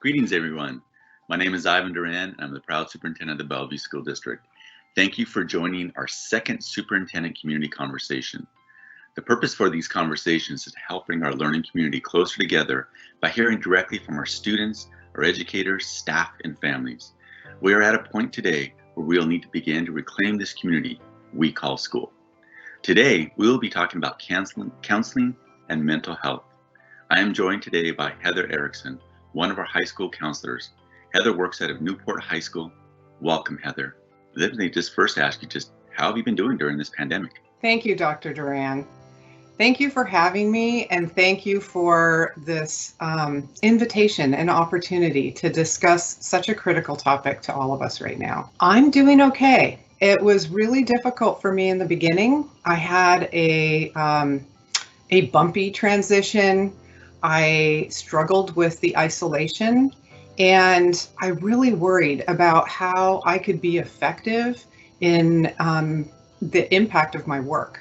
Greetings, everyone. My name is Ivan Duran, and I'm the proud superintendent of the Bellevue School District. Thank you for joining our second Superintendent Community Conversation. The purpose for these conversations is to help bring our learning community closer together by hearing directly from our students, our educators, staff, and families. We are at a point today where we'll need to begin to reclaim this community we call school. Today, we will be talking about counseling and mental health. I am joined today by Heather Erickson, one of our high school counselors. Heather works out of Newport High School. Welcome, Heather. Let me just first ask you, how have you been doing during this pandemic? Thank you, Dr. Duran. Thank you for having me, and thank you for this invitation and opportunity to discuss such a critical topic to all of us right now. I'm doing okay. It was really difficult for me in the beginning. I had a bumpy transition. I struggled with the isolation, and I really worried about how I could be effective in the impact of my work.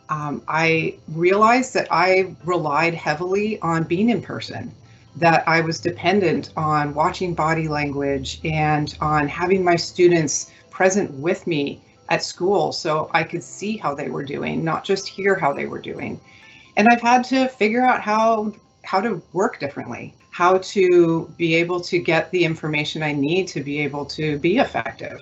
I realized that I relied heavily on being in person, that I was dependent on watching body language and on having my students present with me at school so I could see how they were doing, not just hear how they were doing. And I've had to figure out how to work differently, how to be able to get the information I need to be able to be effective.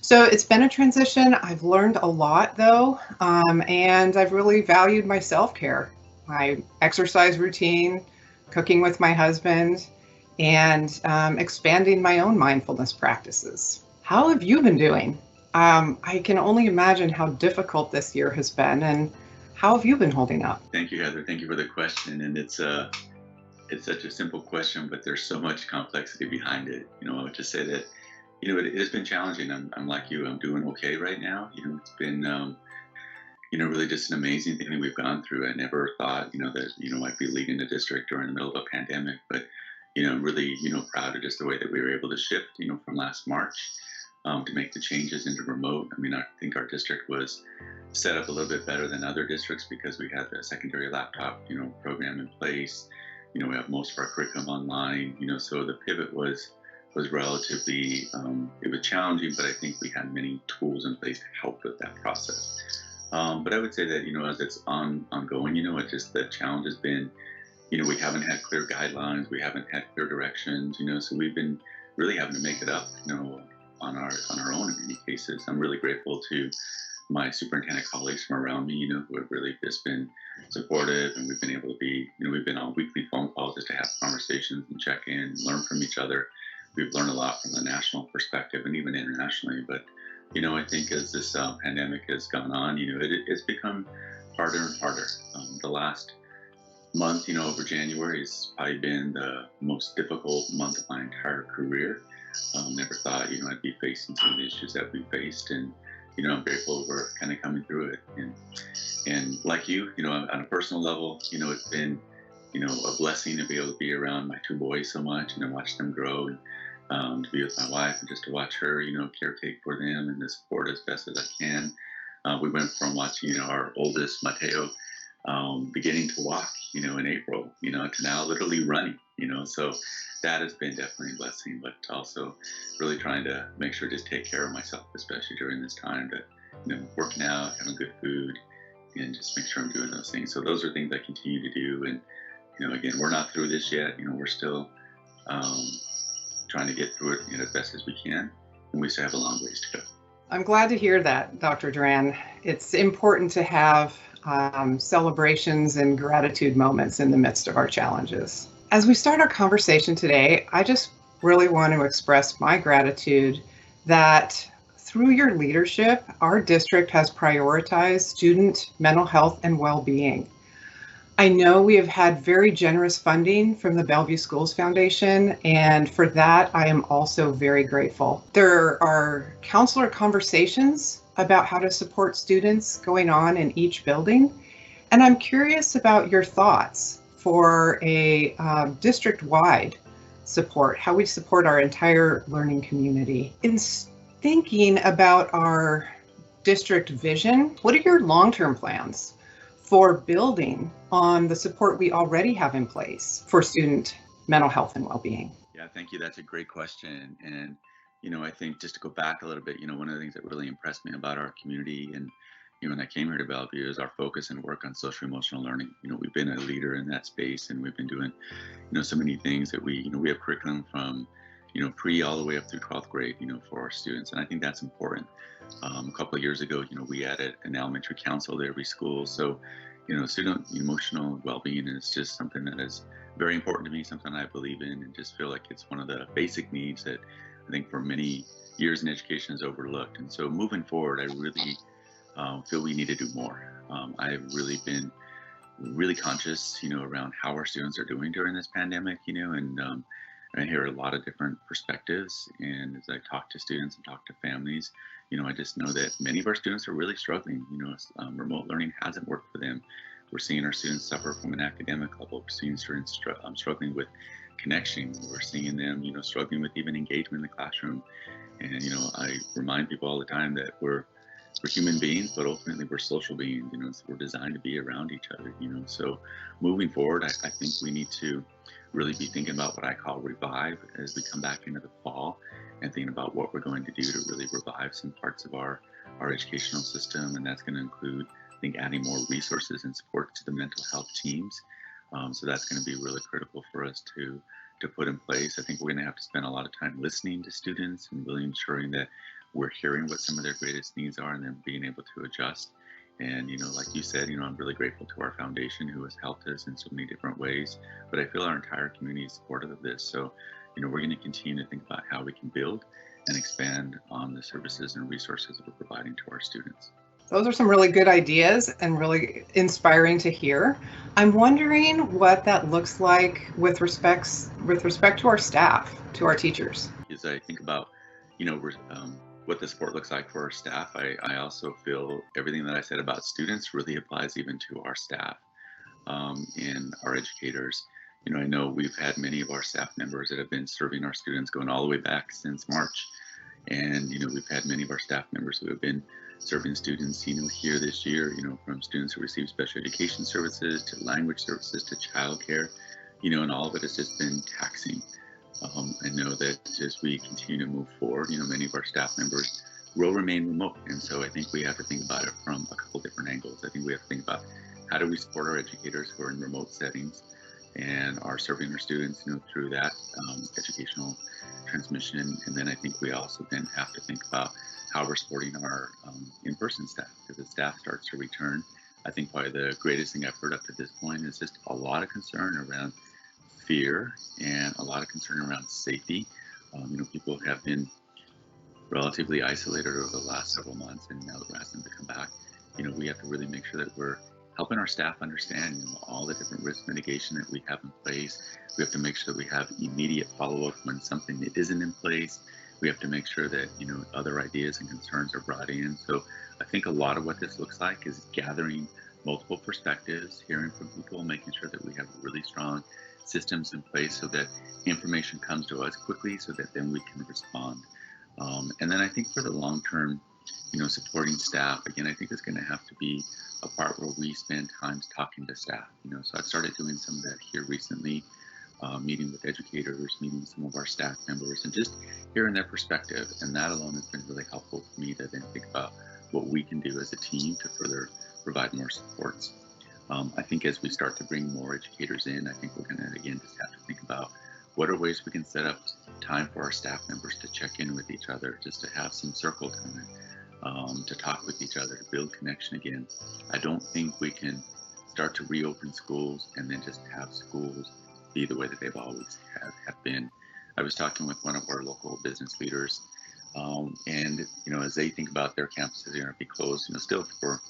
So it's been a transition. I've learned a lot though, and I've really valued my self-care, my exercise routine, cooking with my husband, and expanding my own mindfulness practices. How have you been doing? I can only imagine how difficult this year has been, and how have you been holding up? Thank you, Heather. Thank you for the question. And it's such a simple question, but there's so much complexity behind it. I would just say that, it has been challenging. I'm like you. I'm doing okay right now. It's been, really just an amazing thing that we've gone through. I never thought, that, I'd be leading the district during the middle of a pandemic. But, I'm really, proud of just the way that we were able to shift, from last March to make the changes into remote. I think our district was set up a little bit better than other districts because we had the secondary laptop, program in place. We have most of our curriculum online, so the pivot was relatively, it was challenging, but I think we had many tools in place to help with that process. But I would say that, as it's ongoing, the challenge has been, we haven't had clear guidelines, we haven't had clear directions, so we've been really having to make it up, on our own in many cases. I'm really grateful to my superintendent colleagues from around me, who have really just been supportive, and we've been able to be, we've been on weekly phone calls just to have conversations and check in and learn from each other. We've learned a lot from the national perspective and even internationally, but, I think as this pandemic has gone on, it's become harder and harder. The last month, over January has probably been the most difficult month of my entire career. Never thought, I'd be facing some of the issues that we faced, and I'm grateful we're kind of coming through it. And like you, on a personal level, it's been, a blessing to be able to be around my two boys so much and to watch them grow, and to be with my wife and just to watch her, caretake for them and to support as best as I can. We went from watching, our oldest, Mateo, beginning to walk, in April, to now literally running, so that has been definitely a blessing, but also really trying to make sure to just take care of myself, especially during this time, to, working out, having good food, and just make sure I'm doing those things. So those are things I continue to do. And, again, we're not through this yet. We're still trying to get through it as best as we can, and we still have a long ways to go. I'm glad to hear that, Dr. Duran. It's important to have celebrations and gratitude moments in the midst of our challenges. As we start our conversation today, I just really want to express my gratitude that through your leadership, our district has prioritized student mental health and well-being. I know we have had very generous funding from the Bellevue Schools Foundation, and for that, I am also very grateful. There are counselor conversations about how to support students going on in each building, and I'm curious about your thoughts for a district-wide support, how we support our entire learning community. In thinking about our district vision, what are your long-term plans for building on the support we already have in place for student mental health and well-being? Yeah, thank you. That's a great question. And, I think just to go back a little bit, one of the things that really impressed me about our community and, when I came here to Bellevue is our focus and work on social emotional learning. We've been a leader in that space and we've been doing, so many things that we have curriculum from, pre all the way up through 12th grade, for our students. And I think that's important. A couple of years ago, we added an elementary council to every school. So, student emotional well-being is just something that is very important to me, something I believe in, and just feel like it's one of the basic needs that I think for many years in education is overlooked. And so moving forward, I really feel we need to do more. I've really been really conscious, around how our students are doing during this pandemic, and I hear a lot of different perspectives. And as I talk to students and talk to families, I just know that many of our students are really struggling. Remote learning hasn't worked for them. We're seeing our students suffer from an academic level. We're seeing students struggling with connection. We're seeing them, struggling with even engagement in the classroom. And, I remind people all the time that we're human beings, but ultimately we're social beings, so we're designed to be around each other, so moving forward, I think we need to really be thinking about what I call revive as we come back into the fall and thinking about what we're going to do to really revive some parts of our educational system. And that's going to include, I think, adding more resources and support to the mental health teams. So that's going to be really critical for us to put in place. I think we're going to have to spend a lot of time listening to students and really ensuring that we're hearing what some of their greatest needs are and then being able to adjust. And, like you said, I'm really grateful to our foundation who has helped us in so many different ways, but I feel our entire community is supportive of this. So, we're going to continue to think about how we can build and expand on the services and resources that we're providing to our students. Those are some really good ideas and really inspiring to hear. I'm wondering what that looks like with respect to our staff, to our teachers. As I think about, what the support looks like for our staff, I also feel everything that I said about students really applies even to our staff and our educators. I know we've had many of our staff members that have been serving our students going all the way back since March. And, we've had many of our staff members who have been serving students, here this year, from students who receive special education services to language services to childcare, and all of it has just been taxing. I know that as we continue to move forward, many of our staff members will remain remote. And so I think we have to think about it from a couple different angles. I think we have to think about how do we support our educators who are in remote settings and are serving our students, through that educational transmission. And then I think we also then have to think about how we're supporting our in-person staff, because the staff starts to return. I think probably the greatest thing I've heard up to this point is just a lot of concern around fear and a lot of concern around safety. People have been relatively isolated over the last several months, and now that we're asking them to come back, we have to really make sure that we're helping our staff understand, all the different risk mitigation that we have in place. We have to make sure that we have immediate follow-up when something that isn't in place. We have to make sure that, other ideas and concerns are brought in. So I think a lot of what this looks like is gathering multiple perspectives, hearing from people, making sure that we have really strong systems in place so that information comes to us quickly so that then we can respond. And then I think for the long term, supporting staff, again, I think it's going to have to be a part where we spend time talking to staff. So I've started doing some of that here recently, meeting with educators, meeting with some of our staff members, and just hearing their perspective. And that alone has been really helpful for me to then think about what we can do as a team to further provide more supports. I think as we start to bring more educators in, I think we're going to, again, just have to think about what are ways we can set up time for our staff members to check in with each other, just to have some circle time, to talk with each other, to build connection again. I don't think we can start to reopen schools and then just have schools be the way that they've always have been. I was talking with one of our local business leaders, and as they think about their campuses, they're going to be closed, still for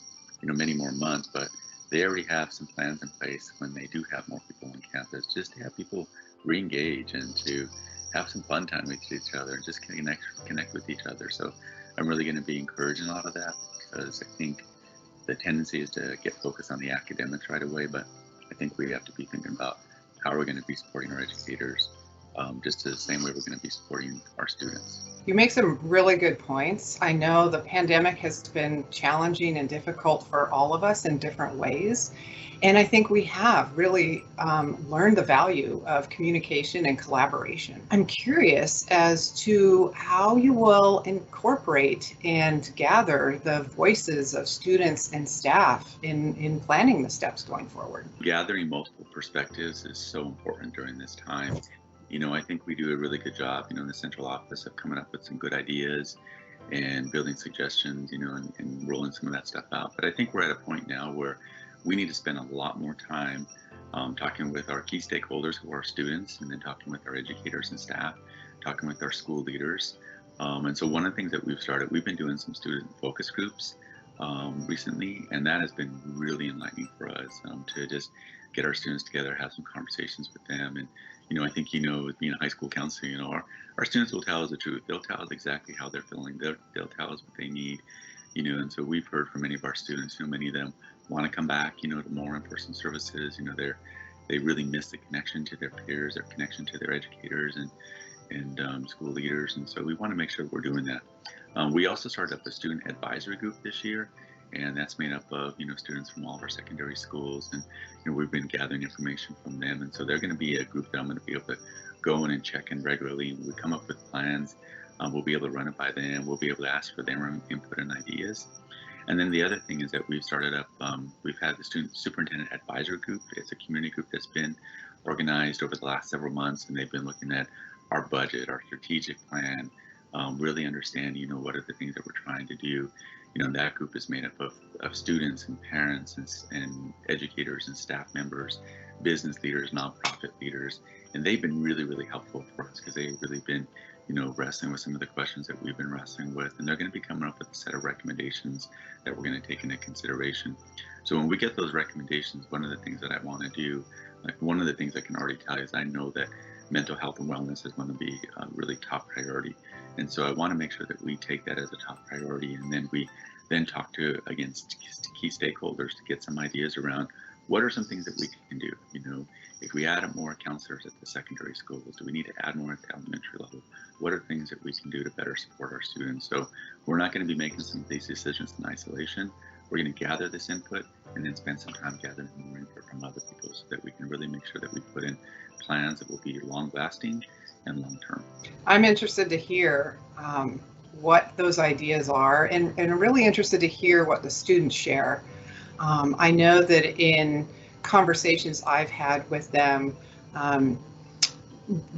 many more months, but they already have some plans in place when they do have more people on campus, just to have people re-engage and to have some fun time with each other and just connect with each other. So I'm really going to be encouraging a lot of that, because I think the tendency is to get focused on the academics right away, but I think we have to be thinking about how we're going to be supporting our educators just the same way we're going to be supporting our students. You make some really good points. I know the pandemic has been challenging and difficult for all of us in different ways. And I think we have really learned the value of communication and collaboration. I'm curious as to how you will incorporate and gather the voices of students and staff in planning the steps going forward. Gathering multiple perspectives is so important during this time. I think we do a really good job, in the central office of coming up with some good ideas and building suggestions, and rolling some of that stuff out. But I think we're at a point now where we need to spend a lot more time talking with our key stakeholders who are students, and then talking with our educators and staff, talking with our school leaders. And so one of the things that we've been doing some student focus groups recently, and that has been really enlightening for us to just get our students together, have some conversations with them. And I think with being a high school counselor, our students will tell us the truth. They'll tell us exactly how they're feeling. They'll tell us what they need, and so we've heard from many of our students. Many of them want to come back, to more in-person services. They really miss the connection to their peers, their connection to their educators and school leaders. And so we want to make sure we're doing that. We also started up a student advisory group this year, and that's made up of students from all of our secondary schools, and we've been gathering information from them. And so they're going to be a group that I'm going to be able to go in and check in regularly. When we come up with plans, we'll be able to run it by them. We'll be able to ask for their own input and ideas. And then the other thing is that we've started up, we've had the Student Superintendent Advisory Group. It's a community group that's been organized over the last several months, and they've been looking at our budget, our strategic plan, really understand, what are the things that we're trying to do. That group is made up of students and parents and educators and staff members, business leaders, nonprofit leaders, and they've been really, really helpful for us because they've really been, wrestling with some of the questions that we've been wrestling with, and they're going to be coming up with a set of recommendations that we're going to take into consideration. So when we get those recommendations, one of the things that I want to do, one of the things I can already tell you is I know that mental health and wellness is going to be a really top priority. And so I want to make sure that we take that as a top priority, and then we talk to, again, key stakeholders to get some ideas around what are some things that we can do. If we add more counselors at the secondary schools, do we need to add more at the elementary level? What are things that we can do to better support our students? So we're not going to be making some of these decisions in isolation. We're going to gather this input and then spend some time gathering more input from other people so that we can really make sure that we put in plans that will be long-lasting and long-term. I'm interested to hear what those ideas are, and really interested to hear what the students share. I know that in conversations I've had with them,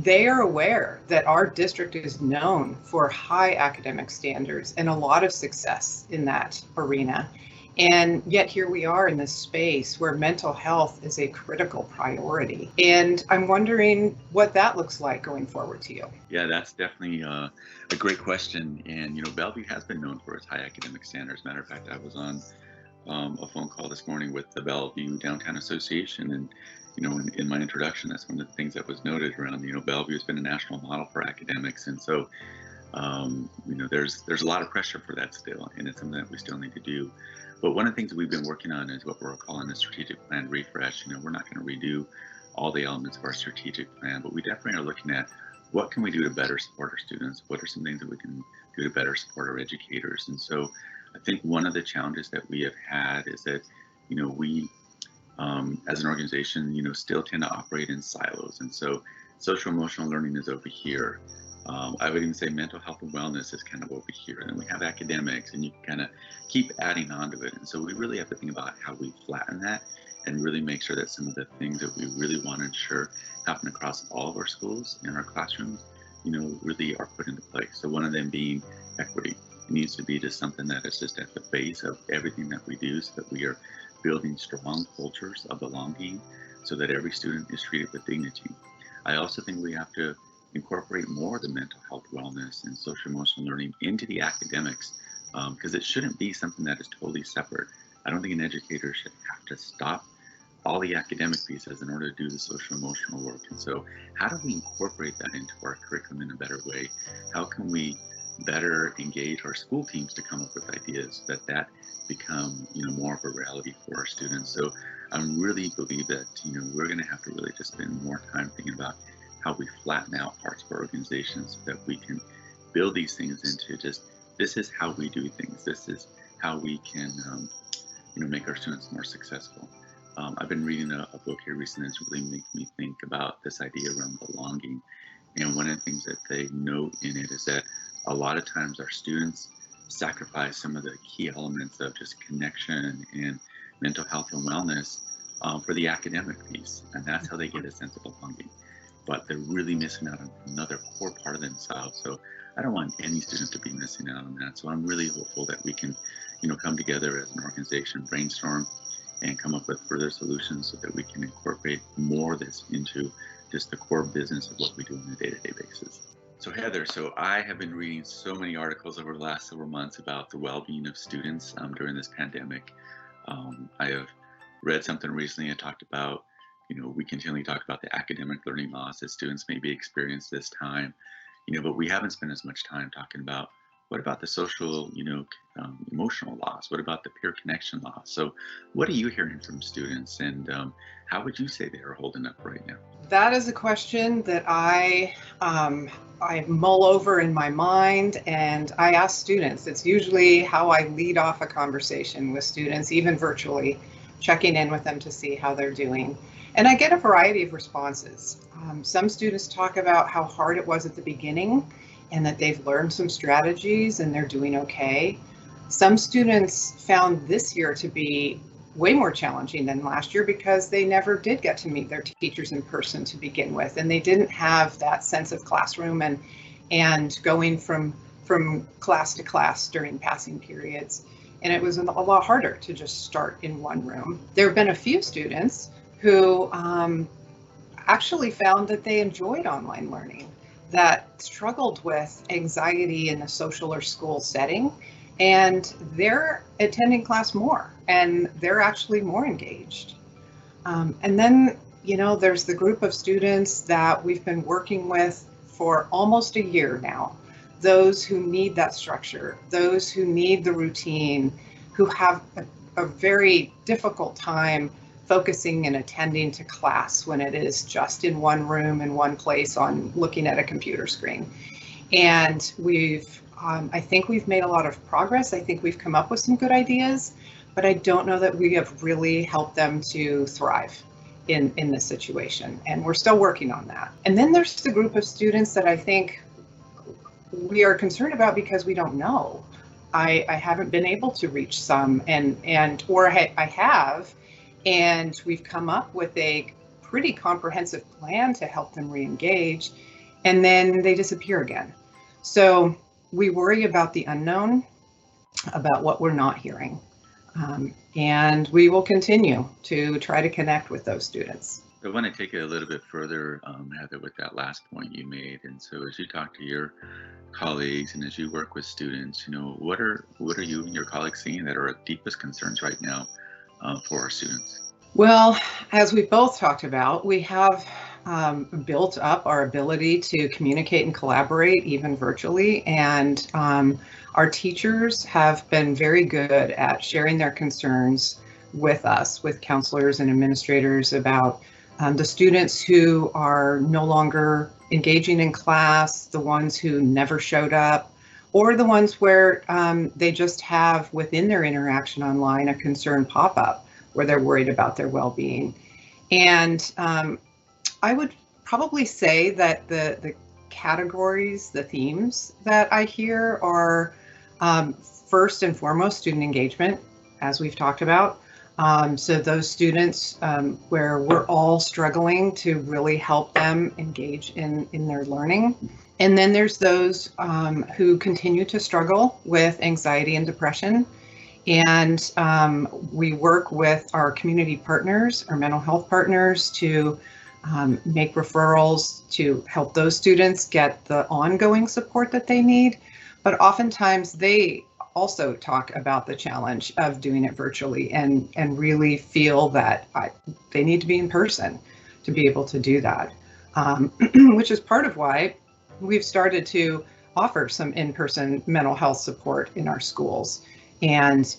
they are aware that our district is known for high academic standards and a lot of success in that arena. And yet here we are in this space where mental health is a critical priority. And I'm wondering what that looks like going forward to you. Yeah, that's definitely a great question. And, Bellevue has been known for its high academic standards. Matter of fact, I was on a phone call this morning with the Bellevue Downtown Association. And, in my introduction, that's one of the things that was noted around, Bellevue has been a national model for academics. And so, there's a lot of pressure for that still, and it's something that we still need to do. But one of the things that we've been working on is what we're calling a strategic plan refresh. We're not going to redo all the elements of our strategic plan, but we definitely are looking at what can we do to better support our students? What are some things that we can do to better support our educators? And so I think one of the challenges that we have had is that, we, as an organization, still tend to operate in silos. And so social emotional learning is over here. I would even say mental health and wellness is kind of over here. And then we have academics, and you can kind of keep adding on to it. And so we really have to think about how we flatten that and really make sure that some of the things that we really want to ensure happen across all of our schools and our classrooms, really are put into place. So one of them being equity. It needs to be just something that is just at the base of everything that we do, so that we are building strong cultures of belonging so that every student is treated with dignity. I also think we have to incorporate more of the mental health, wellness, and social emotional learning into the academics, because it shouldn't be something that is totally separate. I don't think an educator should have to stop all the academic pieces in order to do the social emotional work. And so how do we incorporate that into our curriculum in a better way? How can we better engage our school teams to come up with ideas that become more of a reality for our students? So I really believe that we're going to have to really just spend more time thinking about how we flatten out parts of our organization so that we can build these things into just, this is how we do things. This is how we can, make our students more successful. I've been reading a book here recently that's really making me think about this idea around belonging. And one of the things that they note in it is that a lot of times our students sacrifice some of the key elements of just connection and mental health and wellness for the academic piece. And that's how they get a sense of belonging. But they're really missing out on another core part of themselves. So I don't want any student to be missing out on that. So I'm really hopeful that we can, come together as an organization, brainstorm, and come up with further solutions so that we can incorporate more of this into just the core business of what we do on a day-to-day basis. So Heather, I have been reading so many articles over the last several months about the well-being of students during this pandemic. I have read something recently and talked about, we continually talk about the academic learning loss that students maybe experience this time, but we haven't spent as much time talking about what about the social, emotional loss? What about the peer connection loss? So what are you hearing from students, and how would you say they are holding up right now? That is a question that I mull over in my mind, and I ask students. It's usually how I lead off a conversation with students, even virtually, checking in with them to see how they're doing. And I get a variety of responses. Some students talk about how hard it was at the beginning and that they've learned some strategies and they're doing okay. Some students found this year to be way more challenging than last year because they never did get to meet their teachers in person to begin with, and they didn't have that sense of classroom and going from class to class during passing periods. And it was a lot harder to just start in one room. There have been a few students who actually found that they enjoyed online learning, that struggled with anxiety in a social or school setting, and they're attending class more and they're actually more engaged. And then, there's the group of students that we've been working with for almost a year now, those who need that structure, those who need the routine, who have a very difficult time focusing and attending to class when it is just in one room in one place on looking at a computer screen. And I think we've made a lot of progress. I think we've come up with some good ideas, but I don't know that we have really helped them to thrive in this situation. And we're still working on that. And then there's the group of students that I think we are concerned about because we don't know. I haven't been able to reach some, or I have, and we've come up with a pretty comprehensive plan to help them re-engage, and then they disappear again. So we worry about the unknown, about what we're not hearing, and we will continue to try to connect with those students. I want to take it a little bit further, Heather, with that last point you made. And so as you talk to your colleagues and as you work with students, what are you and your colleagues seeing that are our deepest concerns right now for our students? Well, as we both talked about, we have built up our ability to communicate and collaborate even virtually, and our teachers have been very good at sharing their concerns with us, with counselors and administrators, about the students who are no longer engaging in class, the ones who never showed up, or the ones where they just have within their interaction online a concern pop up where they're worried about their well-being. And I would probably say that the categories, the themes that I hear are first and foremost student engagement, as we've talked about. So those students where we're all struggling to really help them engage in their learning. And then there's those who continue to struggle with anxiety and depression. And we work with our community partners, our mental health partners, to make referrals to help those students get the ongoing support that they need. But oftentimes they also talk about the challenge of doing it virtually and really feel that they need to be in person to be able to do that, which is part of why we've started to offer some in-person mental health support in our schools. And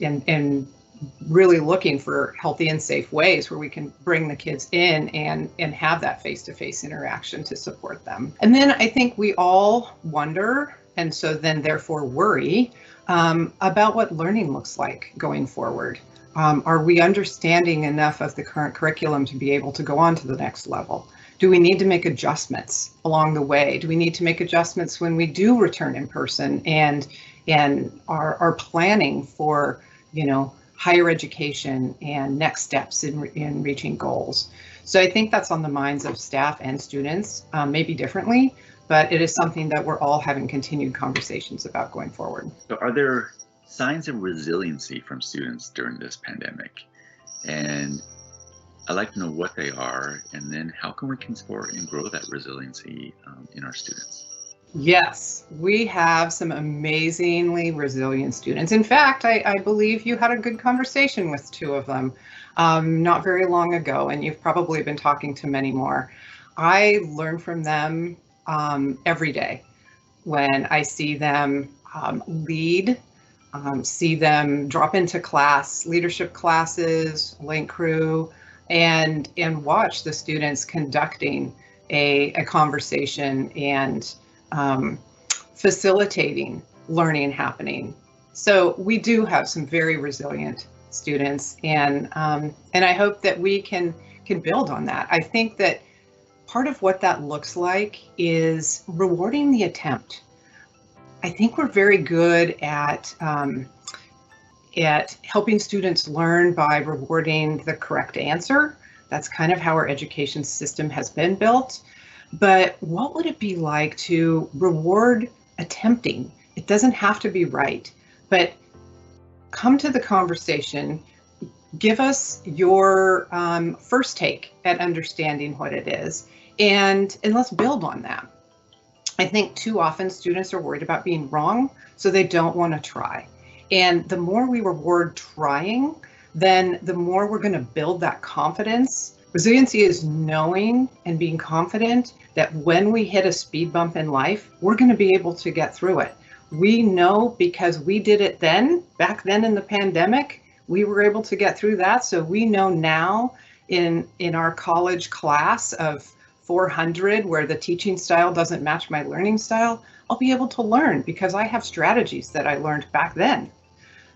really looking for healthy and safe ways where we can bring the kids in and have that face-to-face interaction to support them. And then I think we all wonder, and so then therefore worry, about what learning looks like going forward. Are we understanding enough of the current curriculum to be able to go on to the next level? Do we need to make adjustments along the way? Do we need to make adjustments when we do return in person and are planning for, higher education and next steps in reaching goals? So I think that's on the minds of staff and students, maybe differently, but it is something that we're all having continued conversations about going forward. So are there signs of resiliency from students during this pandemic? And I'd like to know what they are, and then how can we support and grow that resiliency in our students? Yes, we have some amazingly resilient students. In fact, I believe you had a good conversation with two of them not very long ago, and you've probably been talking to many more. I learn from them every day when I see them lead, see them drop into class, leadership classes, link crew, and watch the students conducting a conversation and facilitating learning happening. So we do have some very resilient students, and I hope that we can build on that. I think that part of what that looks like is rewarding the attempt. I think we're very good at helping students learn by rewarding the correct answer. That's kind of how our education system has been built. But what would it be like to reward attempting? It doesn't have to be right, but come to the conversation, give us your first take at understanding what it is, and let's build on that. I think too often students are worried about being wrong, so they don't want to try. And the more we reward trying, then the more we're going to build that confidence. Resiliency is knowing and being confident that when we hit a speed bump in life, we're going to be able to get through it. We know because we did it back then in the pandemic, we were able to get through that. So we know now in our college class of 400, where the teaching style doesn't match my learning style, I'll be able to learn because I have strategies that I learned back then.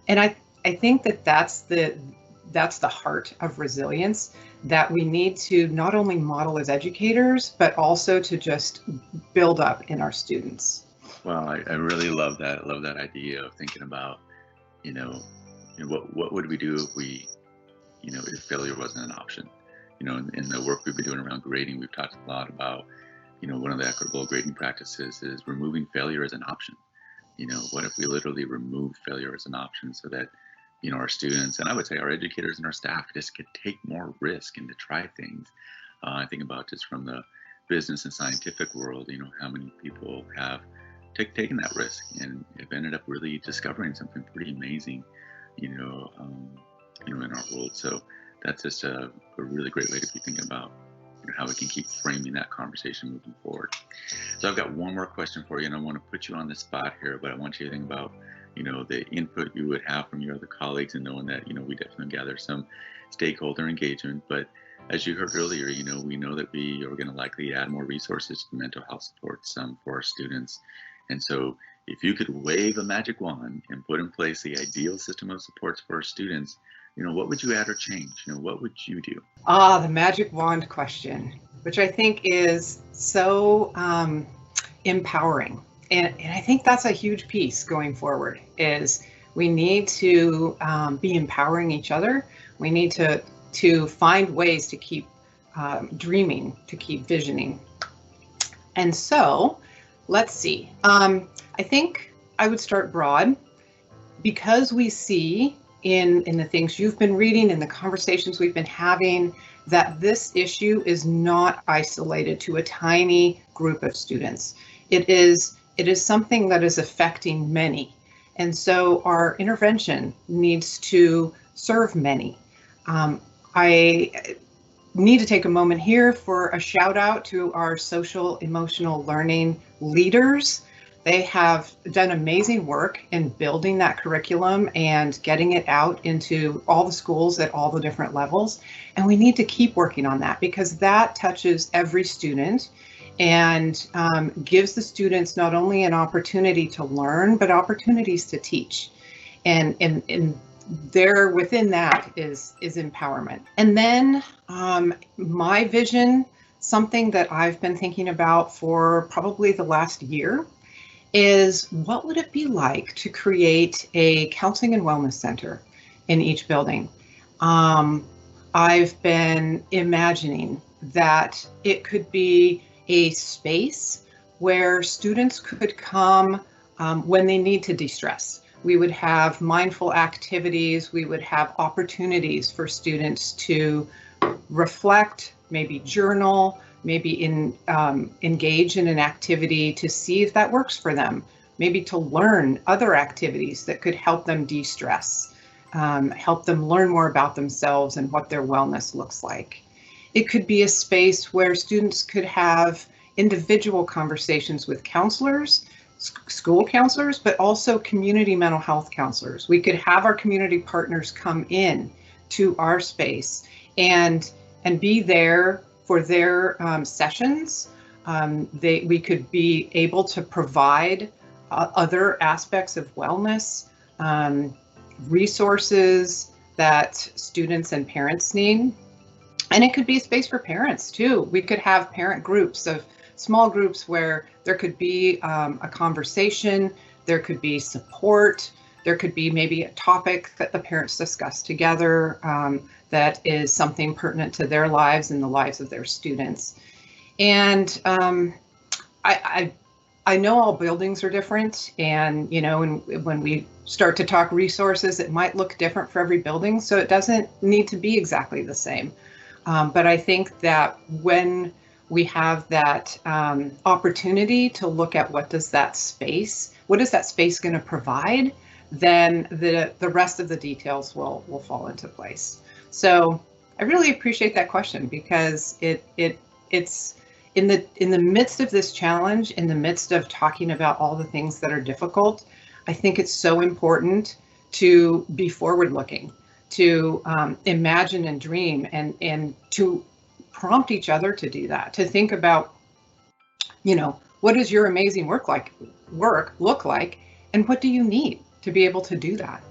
And I think that that's the heart of resilience that we need to not only model as educators, but also to just build up in our students. Well, I really love that. I love that idea of thinking about, what would we do if we, if failure wasn't an option? In the work we've been doing around grading, we've talked a lot about, one of the equitable grading practices is removing failure as an option. What if we literally remove failure as an option so that, our students, and I would say our educators and our staff just could take more risk and to try things. I think about just from the business and scientific world, how many people have taken that risk and have ended up really discovering something pretty amazing, in our world. So that's just a really great way to be thinking about how we can keep framing that conversation moving forward. So I've got one more question for you, and I want to put you on the spot here, but I want you to think about, the input you would have from your other colleagues, and knowing that, we definitely gather some stakeholder engagement. But as you heard earlier, we know that we are going to likely add more resources to mental health supports for our students. And so if you could wave a magic wand and put in place the ideal system of supports for our students, what would you add or change? What would you do? The magic wand question, which I think is so empowering. And I think that's a huge piece going forward, is we need to be empowering each other. We need to find ways to keep dreaming, to keep visioning. And so let's see. I think I would start broad, because we see in the things you've been reading, in the conversations we've been having, that this issue is not isolated to a tiny group of students. It is something that is affecting many. And so our intervention needs to serve many. I need to take a moment here for a shout out to our social emotional learning leaders. They have done amazing work in building that curriculum and getting it out into all the schools at all the different levels. And we need to keep working on that because that touches every student and gives the students not only an opportunity to learn, but opportunities to teach. And there within that is empowerment. And then my vision, something that I've been thinking about for probably the last year, is what would it be like to create a counseling and wellness center in each building? I've been imagining that it could be a space where students could come when they need to de-stress. We would have mindful activities, we would have opportunities for students to reflect, maybe journal, maybe engage in an activity to see if that works for them, maybe to learn other activities that could help them de-stress, help them learn more about themselves and what their wellness looks like. It could be a space where students could have individual conversations with counselors, school counselors, but also community mental health counselors. We could have our community partners come in to our space and be there for their sessions. We could be able to provide other aspects of wellness, resources that students and parents need. And it could be a space for parents too. We could have parent groups of small groups where there could be a conversation, there could be support, there could be maybe a topic that the parents discuss together that is something pertinent to their lives and the lives of their students. And I know all buildings are different, and when we start to talk resources, it might look different for every building, so it doesn't need to be exactly the same. But I think that when we have that opportunity to look at what is that space going to provide, then the rest of the details will fall into place. So I really appreciate that question because it's in the midst of this challenge, in the midst of talking about all the things that are difficult, I think it's so important to be forward-looking, to imagine and dream, and to prompt each other to do that, to think about, what does your amazing work look like, and what do you need to be able to do that?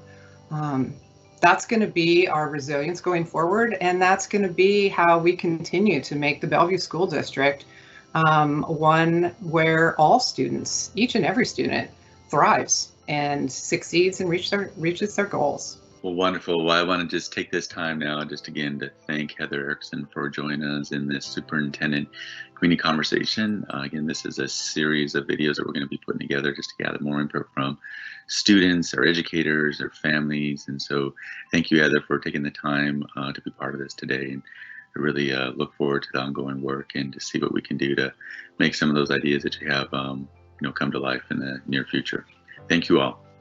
That's going to be our resilience going forward, and that's going to be how we continue to make the Bellevue School District one where all students, each and every student, thrives and succeeds and reaches their goals. Well, wonderful. Well, I want to just take this time now just again to thank Heather Erickson for joining us in this Superintendent Community Conversation. Again, this is a series of videos that we're going to be putting together just to gather more input from students, our educators, their families. And so thank you, Heather, for taking the time to be part of this today. And I really look forward to the ongoing work and to see what we can do to make some of those ideas that you have come to life in the near future. Thank you all.